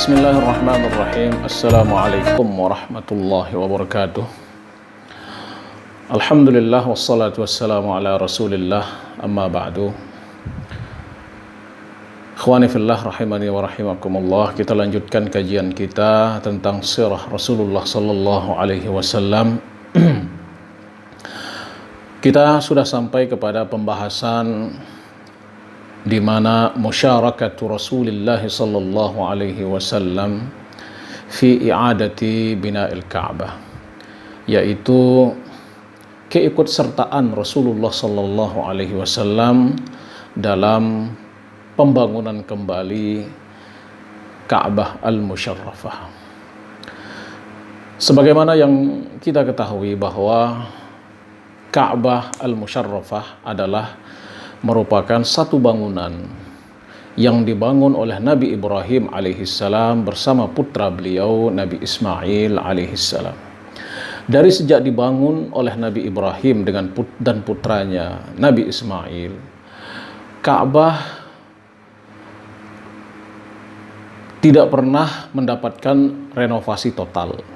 Bismillahirrahmanirrahim. Assalamualaikum warahmatullahi wabarakatuh. Alhamdulillah wassalatu wassalamu ala rasulillah, amma ba'du. Ikhwani fillah rahimani wa rahimakumullah. Kita lanjutkan kajian kita tentang sirah Rasulullah sallallahu alaihi wasallam. Kita sudah sampai kepada pembahasan di mana musyarakatu Rasulullah sallallahu alaihi wasallam fi i'adati bina'il Ka'bah, yaitu keikutsertaan Rasulullah sallallahu alaihi wasallam dalam pembangunan kembali Ka'bah al-Musyarrafah. Sebagaimana yang kita ketahui bahwa Ka'bah al-Musyarrafah adalah merupakan satu bangunan yang dibangun oleh Nabi Ibrahim alaihissalam bersama putra beliau Nabi Ismail alaihissalam. Dari sejak dibangun oleh Nabi Ibrahim dan putranya Nabi Ismail, Ka'bah tidak pernah mendapatkan renovasi total.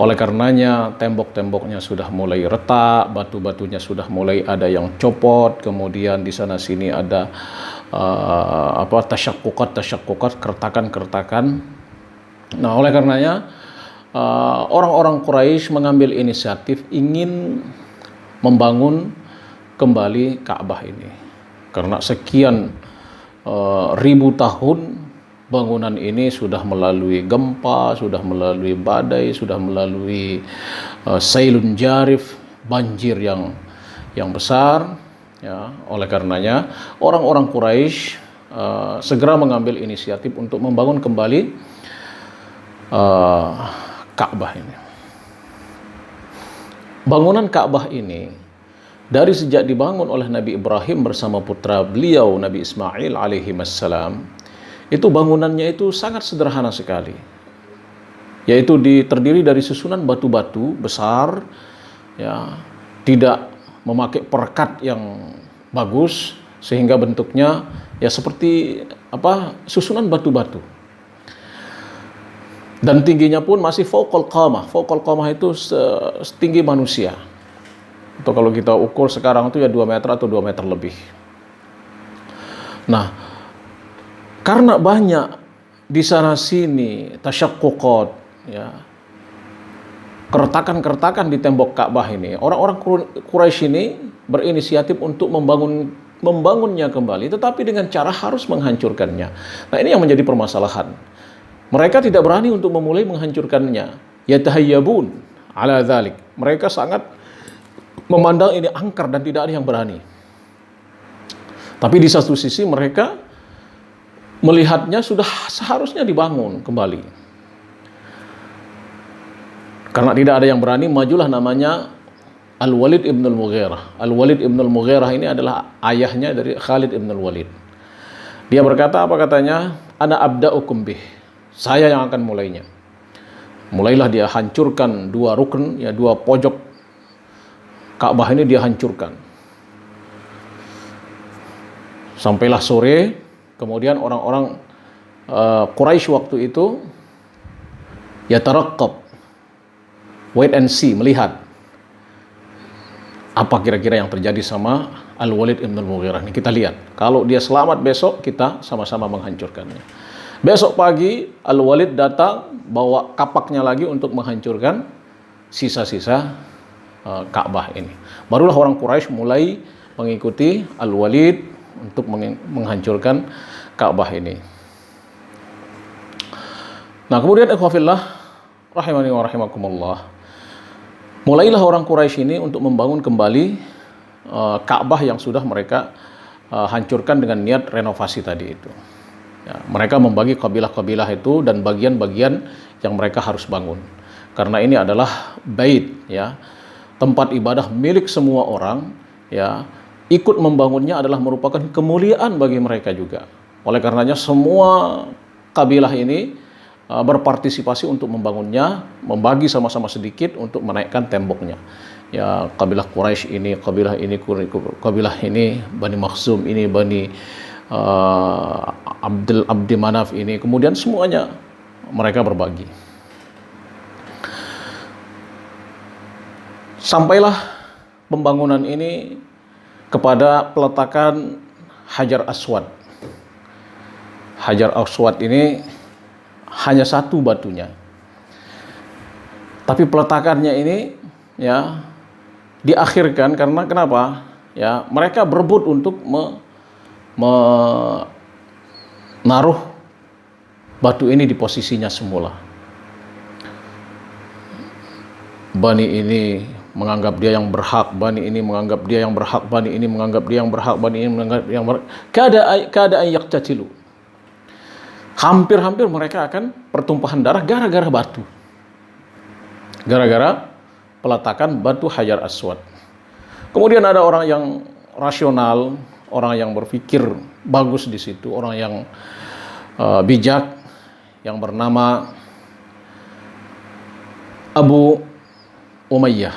Oleh karenanya tembok-temboknya sudah mulai retak, batu-batunya sudah mulai ada yang copot, kemudian di sana sini ada tasyakkukat, kertakan-kertakan. Nah, oleh karenanya orang-orang Quraisy mengambil inisiatif ingin membangun kembali Ka'bah ini. Karena sekian ribu tahun bangunan ini sudah melalui gempa, sudah melalui badai, sudah melalui sailun jarif, banjir yang besar. Ya, oleh karenanya orang-orang Quraisy segera mengambil inisiatif untuk membangun kembali Ka'bah ini. Bangunan Ka'bah ini dari sejak dibangun oleh Nabi Ibrahim bersama putra beliau Nabi Ismail alaihi wassalam, itu bangunannya itu sangat sederhana sekali, yaitu terdiri dari susunan batu-batu besar, ya, tidak memakai perekat yang bagus sehingga bentuknya ya seperti susunan batu-batu, dan tingginya pun masih fauqal qamah itu setinggi manusia, atau kalau kita ukur sekarang itu ya 2 meter atau 2 meter lebih. Nah, karena banyak di sana sini tasyakkukat, ya, keretakan-keretakan di tembok Ka'bah ini, orang-orang Quraisy ini berinisiatif untuk membangunnya kembali, tetapi dengan cara harus menghancurkannya. Nah, ini yang menjadi permasalahan. Mereka tidak berani untuk memulai menghancurkannya. Yatahayyabun ala dzalik. Mereka sangat memandang ini angker dan tidak ada yang berani. Tapi di satu sisi mereka melihatnya sudah seharusnya dibangun kembali. Karena tidak ada yang berani, majulah namanya Al-Walid ibn al-Mughirah. Al-Walid ibn al-Mughirah ini adalah ayahnya dari Khalid ibn al-Walid. Dia berkata, apa katanya? Ana abda'ukum bih. Saya yang akan mulainya. Mulailah dia hancurkan 2 rukun, ya, 2 pojok Ka'bah ini dia hancurkan. Sampailah sore. Kemudian orang-orang Quraisy waktu itu ya taraqqab, wait and see, melihat apa kira-kira yang terjadi sama Al-Walid ibn al-Mughirah ini. Kita lihat, kalau dia selamat besok kita sama-sama menghancurkannya. Besok pagi Al-Walid datang bawa kapaknya lagi untuk menghancurkan sisa-sisa Ka'bah ini. Barulah orang Quraisy mulai mengikuti Al-Walid untuk menghancurkan Ka'bah ini. Nah, kemudian ikhwafillah rahimani wa rahimakumullah, mulailah orang Quraisy ini untuk membangun kembali Ka'bah yang sudah mereka hancurkan dengan niat renovasi tadi itu. Ya, mereka membagi kabilah-kabilah itu dan bagian-bagian yang mereka harus bangun. Karena ini adalah bait, ya, tempat ibadah milik semua orang, ya. Ikut membangunnya adalah merupakan kemuliaan bagi mereka juga. Oleh karenanya semua kabilah ini berpartisipasi untuk membangunnya, membagi sama-sama sedikit untuk menaikkan temboknya. Ya, kabilah Quraisy ini, kabilah ini, Bani Makhzum ini, Bani Abdi Manaf ini, kemudian semuanya mereka berbagi. Sampailah pembangunan ini kepada peletakan Hajar Aswad. Hajar Aswad ini hanya satu batunya, tapi peletakannya ini ya diakhirkan karena kenapa? Ya, mereka berebut untuk menaruh batu ini di posisinya semula. Bani ini menganggap dia yang berhak, Bani ini menganggap dia yang berhak, Bani ini menganggap dia yang berhak, Bani ini menganggap dia yang berhak. Keadaan yaqtatilu. Hampir-hampir mereka akan pertumpahan darah gara-gara batu. Gara-gara peletakan batu Hajar Aswad. Kemudian ada orang yang rasional, orang yang berpikir bagus di situ, orang yang bijak, yang bernama Abu Umayyah.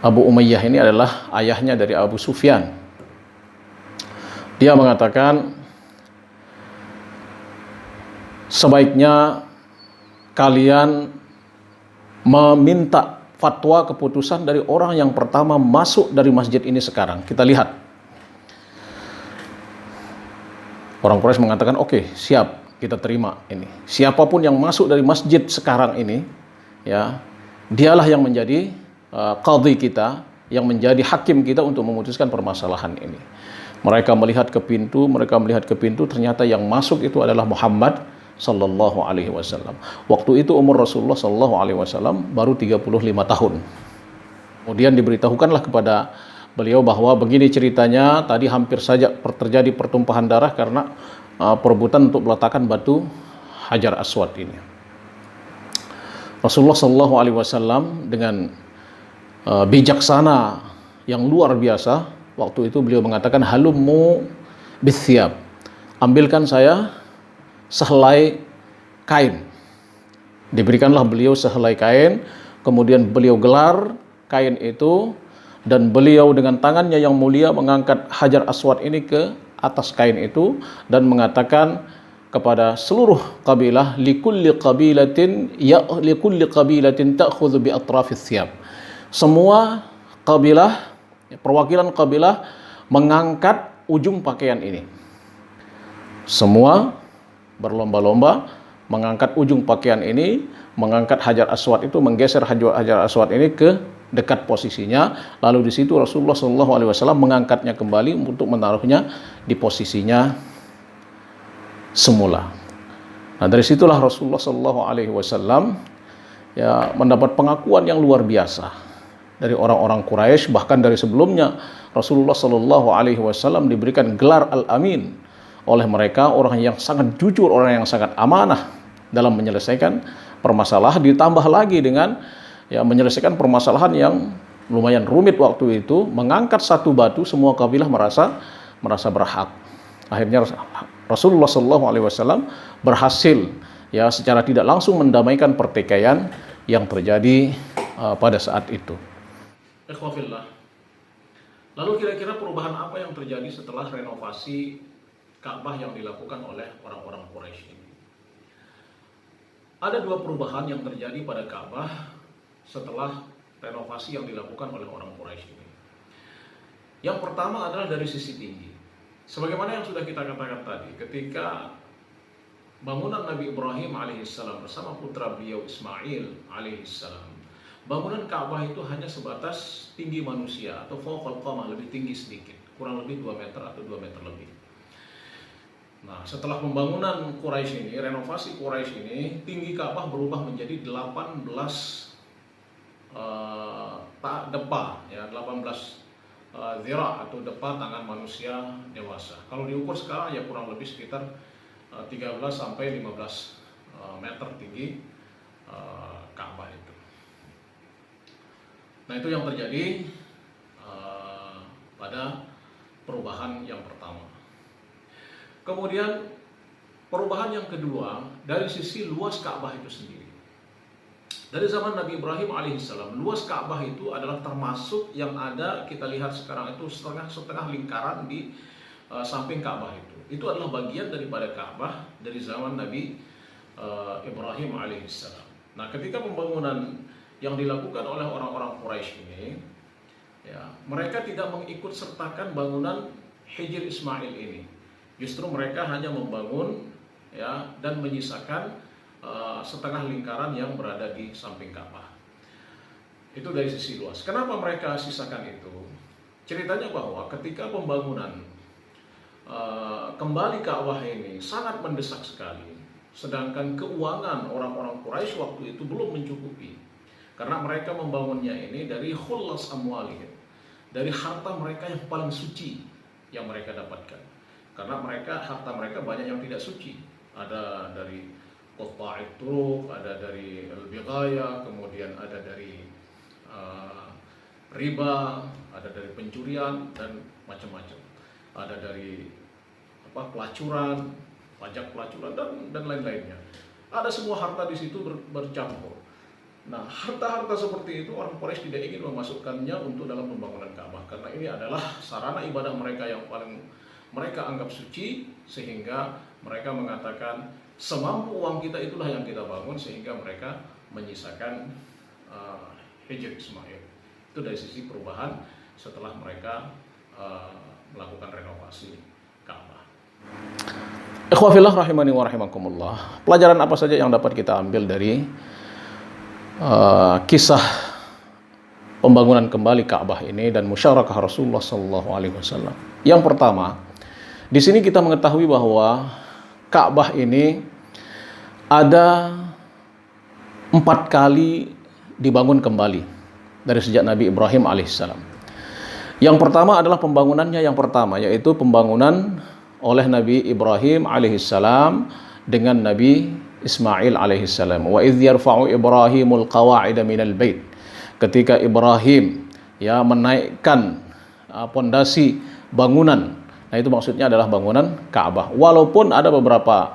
Abu Umayyah ini adalah ayahnya dari Abu Sufyan. Dia mengatakan, sebaiknya kalian meminta fatwa keputusan dari orang yang pertama masuk dari masjid ini sekarang. Kita lihat. Orang Quraisy mengatakan, oke, siap, kita terima ini. Siapapun yang masuk dari masjid sekarang ini, ya, dialah yang menjadi qadhi kita, yang menjadi hakim kita untuk memutuskan permasalahan ini. Mereka melihat ke pintu, ternyata yang masuk itu adalah Muhammad sallallahu alaihi wasallam. Waktu itu umur Rasulullah sallallahu alaihi wasallam baru 35 tahun. Kemudian diberitahukanlah kepada beliau bahwa begini ceritanya, tadi hampir saja terjadi pertumpahan darah karena perebutan untuk meletakkan batu Hajar Aswad ini. Rasulullah sallallahu alaihi wasallam dengan bijaksana yang luar biasa, waktu itu beliau mengatakan, halummu bithyab, ambilkan saya sehelai kain. Diberikanlah beliau sehelai kain, kemudian beliau gelar kain itu, dan beliau dengan tangannya yang mulia mengangkat Hajar Aswad ini ke atas kain itu dan mengatakan kepada seluruh kabilah, likulli qabilatin ta'khudhu bi atrafis thiyab. Semua kabilah, perwakilan kabilah mengangkat ujung pakaian ini. Semua berlomba-lomba mengangkat ujung pakaian ini, mengangkat Hajar Aswad itu, menggeser Hajar Aswad ini ke dekat posisinya. Lalu di situ Rasulullah SAW mengangkatnya kembali untuk menaruhnya di posisinya semula. Nah, dari situlah Rasulullah SAW ya mendapat pengakuan yang luar biasa dari orang-orang Quraisy. Bahkan dari sebelumnya Rasulullah SAW diberikan gelar Al-Amin oleh mereka, orang yang sangat jujur, orang yang sangat amanah dalam menyelesaikan permasalahan, ditambah lagi dengan ya menyelesaikan permasalahan yang lumayan rumit waktu itu, mengangkat satu batu, semua kabilah merasa berhak. Akhirnya Rasulullah SAW berhasil ya secara tidak langsung mendamaikan pertikaian yang terjadi pada saat itu. Ikhwafillah. Lalu kira-kira perubahan apa yang terjadi setelah renovasi Ka'bah yang dilakukan oleh orang-orang Quraisy ini? Ada dua perubahan yang terjadi pada Ka'bah setelah renovasi yang dilakukan oleh orang Quraisy ini. Yang pertama adalah dari sisi tinggi. Sebagaimana yang sudah kita katakan tadi, ketika bangunan Nabi Ibrahim alaihissalam bersama putra beliau Ismail alaihissalam, bangunan Ka'bah itu hanya sebatas tinggi manusia atau fawqal qamah, lebih tinggi sedikit, kurang lebih 2 meter atau 2 meter lebih. Nah, setelah pembangunan Quraisy ini, renovasi Quraisy ini, tinggi Ka'bah berubah menjadi 18 depa, ya 18 zira atau depa tangan manusia dewasa. Kalau diukur sekarang ya kurang lebih sekitar 13 sampai 15 meter tinggi Ka'bah itu. Nah, itu yang terjadi pada perubahan yang pertama. Kemudian perubahan yang kedua dari sisi luas Ka'bah itu sendiri. Dari zaman Nabi Ibrahim alaihissalam, luas Ka'bah itu adalah termasuk yang ada kita lihat sekarang itu setengah lingkaran di samping Ka'bah itu. Itu adalah bagian daripada Ka'bah dari zaman Nabi Ibrahim alaihissalam. Nah, ketika pembangunan yang dilakukan oleh orang-orang Quraisy ini, ya, mereka tidak mengikut sertakan bangunan Hijr Ismail ini. Justru mereka hanya membangun, ya, dan menyisakan setengah lingkaran yang berada di samping Ka'bah. Itu dari sisi luas. Kenapa mereka sisakan itu? Ceritanya bahwa ketika pembangunan kembali Ka'bah ini sangat mendesak sekali, sedangkan keuangan orang-orang Quraisy waktu itu belum mencukupi, karena mereka membangunnya ini dari khullas amwalihim, dari harta mereka yang paling suci yang mereka dapatkan. Karena harta mereka banyak yang tidak suci, ada dari qata'it turuq, ada dari al-bighaya, kemudian ada dari riba, ada dari pencurian dan macam-macam, ada dari pelacuran, pajak pelacuran dan lain-lainnya. Ada semua harta di situ bercampur. Nah, harta-harta seperti itu orang Quraisy tidak ingin memasukkannya untuk dalam pembangunan Ka'bah, karena ini adalah sarana ibadah mereka yang paling mereka anggap suci, sehingga mereka mengatakan semampu uang kita itulah yang kita bangun, sehingga mereka menyisakan Hijr Ismail. Itu dari sisi perubahan setelah mereka melakukan renovasi Ka'bah. Ikhwafillah rahimani wa rahimakumullah. Pelajaran apa saja yang dapat kita ambil dari kisah pembangunan kembali Ka'bah ini dan musyarakah Rasulullah SAW? Yang pertama, di sini kita mengetahui bahwa Ka'bah ini ada 4 kali dibangun kembali dari sejak Nabi Ibrahim alaihissalam. Yang pertama adalah pembangunannya yang pertama, yaitu pembangunan oleh Nabi Ibrahim alaihissalam dengan Nabi Ismail alaihissalam. Wa idh yarfa'u Ibrahimul qawa'ida minal bait. Ketika Ibrahim menaikkan pondasi bangunan. Nah, itu maksudnya adalah bangunan Ka'bah. Walaupun ada beberapa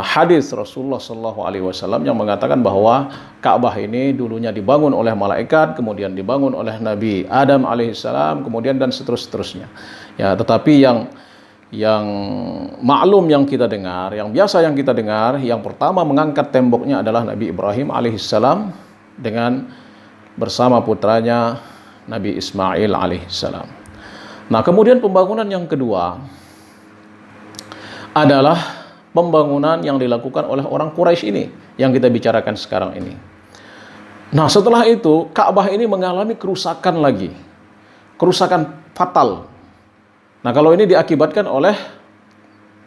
hadis Rasulullah SAW yang mengatakan bahwa Ka'bah ini dulunya dibangun oleh malaikat, kemudian dibangun oleh Nabi Adam alaihissalam, kemudian dan seterusnya. Ya, tetapi yang maklum yang kita dengar, yang biasa yang kita dengar, yang pertama mengangkat temboknya adalah Nabi Ibrahim alaihissalam dengan bersama putranya Nabi Ismail alaihissalam. Nah, kemudian pembangunan yang kedua adalah pembangunan yang dilakukan oleh orang Quraisy ini yang kita bicarakan sekarang ini. Nah, setelah itu Ka'bah ini mengalami kerusakan lagi, kerusakan fatal. Nah, kalau ini diakibatkan oleh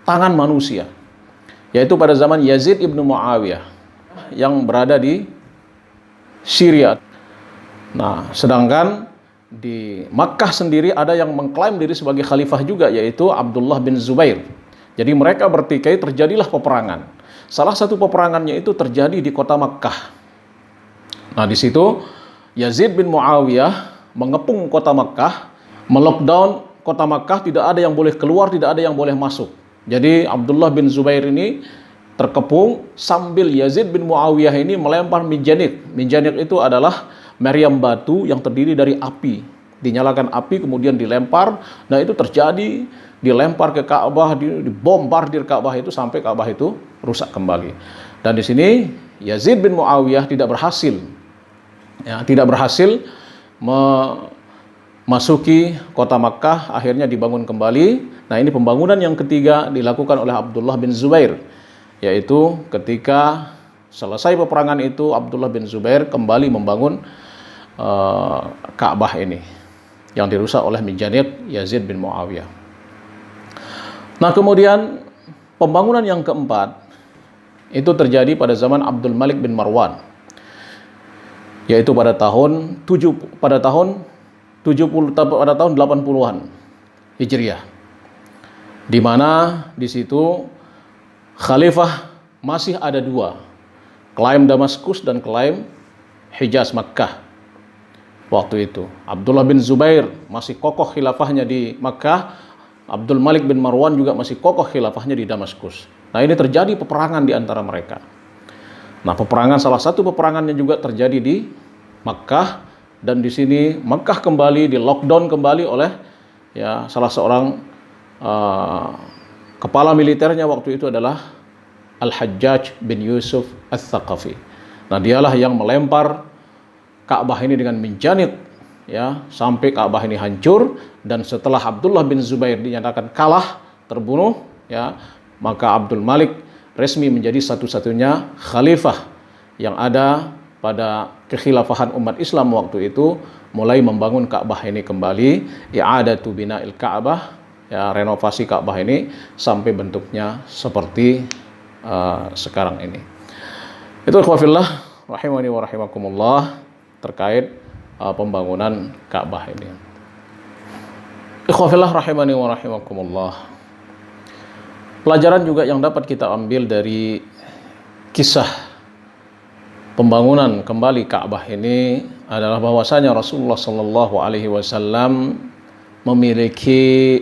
tangan manusia, yaitu pada zaman Yazid ibnu Muawiyah yang berada di Syria. Nah, sedangkan di Makkah sendiri ada yang mengklaim diri sebagai khalifah juga, yaitu Abdullah bin Zubair. Jadi mereka bertikai, terjadilah peperangan. Salah satu peperangannya itu terjadi di kota Makkah. Nah, di situ Yazid bin Muawiyah mengepung kota Makkah, melockdown kota Makkah, tidak ada yang boleh keluar, tidak ada yang boleh masuk. Jadi Abdullah bin Zubair ini terkepung sambil Yazid bin Muawiyah ini melempar minjanik. Minjanik itu adalah meriam batu yang terdiri dari api. Dinyalakan api kemudian dilempar. Nah, itu terjadi, dilempar ke Ka'bah, dibombardir Ka'bah itu sampai Ka'bah itu rusak kembali. Dan di sini Yazid bin Muawiyah tidak berhasil masuki kota Makkah, akhirnya dibangun kembali. Nah, ini pembangunan yang ketiga dilakukan oleh Abdullah bin Zubair, yaitu ketika selesai peperangan itu Abdullah bin Zubair kembali membangun Ka'bah ini yang dirusak oleh minjanik Yazid bin Muawiyah. Nah, kemudian pembangunan yang keempat itu terjadi pada zaman Abdul Malik bin Marwan, yaitu pada tahun 80-an Hijriah, di mana di situ khalifah masih ada 2, klaim Damaskus dan klaim Hijaz Makkah. Waktu itu Abdullah bin Zubair masih kokoh khilafahnya di Makkah, Abdul Malik bin Marwan juga masih kokoh khilafahnya di Damaskus. Nah, ini terjadi peperangan di antara mereka. Nah, salah satu peperangannya juga terjadi di Makkah. Dan di sini Makkah kembali di lockdown kembali oleh salah seorang kepala militernya waktu itu adalah Al-Hajjaj bin Yusuf Ats-Tsaqafi. Nah, dialah yang melempar Ka'bah ini dengan menjanit, ya, sampai Ka'bah ini hancur. Dan setelah Abdullah bin Zubair dinyatakan kalah, terbunuh, ya, maka Abdul Malik resmi menjadi satu-satunya khalifah yang ada pada kekhilafahan umat Islam waktu itu, mulai membangun Ka'bah ini kembali, i'adatu bina'il Ka'bah, ya, renovasi Ka'bah ini sampai bentuknya seperti sekarang ini. Itu ikhwafillah rahimani wa rahimakumullah terkait pembangunan Ka'bah ini. Ikhwafillah rahimani wa rahimakumullah. Pelajaran juga yang dapat kita ambil dari kisah pembangunan kembali Ka'bah ini adalah bahwasanya Rasulullah Shallallahu Alaihi Wasallam memiliki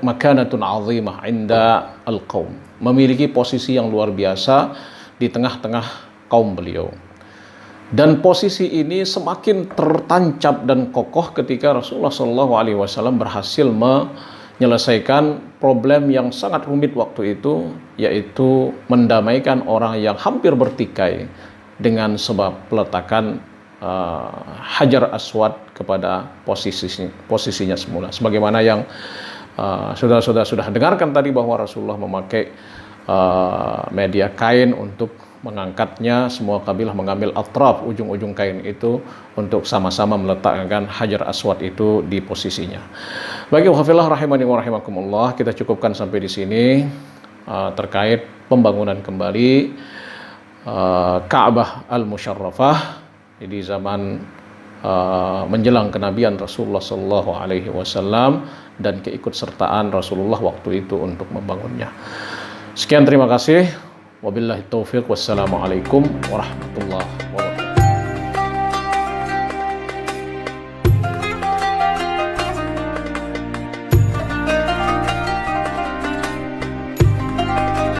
makanatun azimah inda al-qaum, memiliki posisi yang luar biasa di tengah-tengah kaum beliau. Dan posisi ini semakin tertancap dan kokoh ketika Rasulullah Shallallahu Alaihi Wasallam berhasil menyelesaikan problem yang sangat rumit waktu itu, yaitu mendamaikan orang yang hampir bertikai dengan sebab peletakan Hajar Aswad kepada posisinya semula. Sebagaimana yang saudara-saudara sudah dengarkan tadi, bahwa Rasulullah memakai media kain untuk mengangkatnya. Semua kabilah mengambil atraf, ujung-ujung kain itu, untuk sama-sama meletakkan Hajar Aswad itu di posisinya. Bagi hafizah rahimani wa rahimakumullah, kita cukupkan sampai di sini terkait pembangunan kembali Ka'bah Al-Musyarrafah di zaman menjelang kenabian Rasulullah Sallallahu Alaihi Wasallam dan keikutsertaan Rasulullah waktu itu untuk membangunnya. Sekian, terima kasih. Wabillahi taufiq. Wassalamualaikum warahmatullahi wabarakatuh.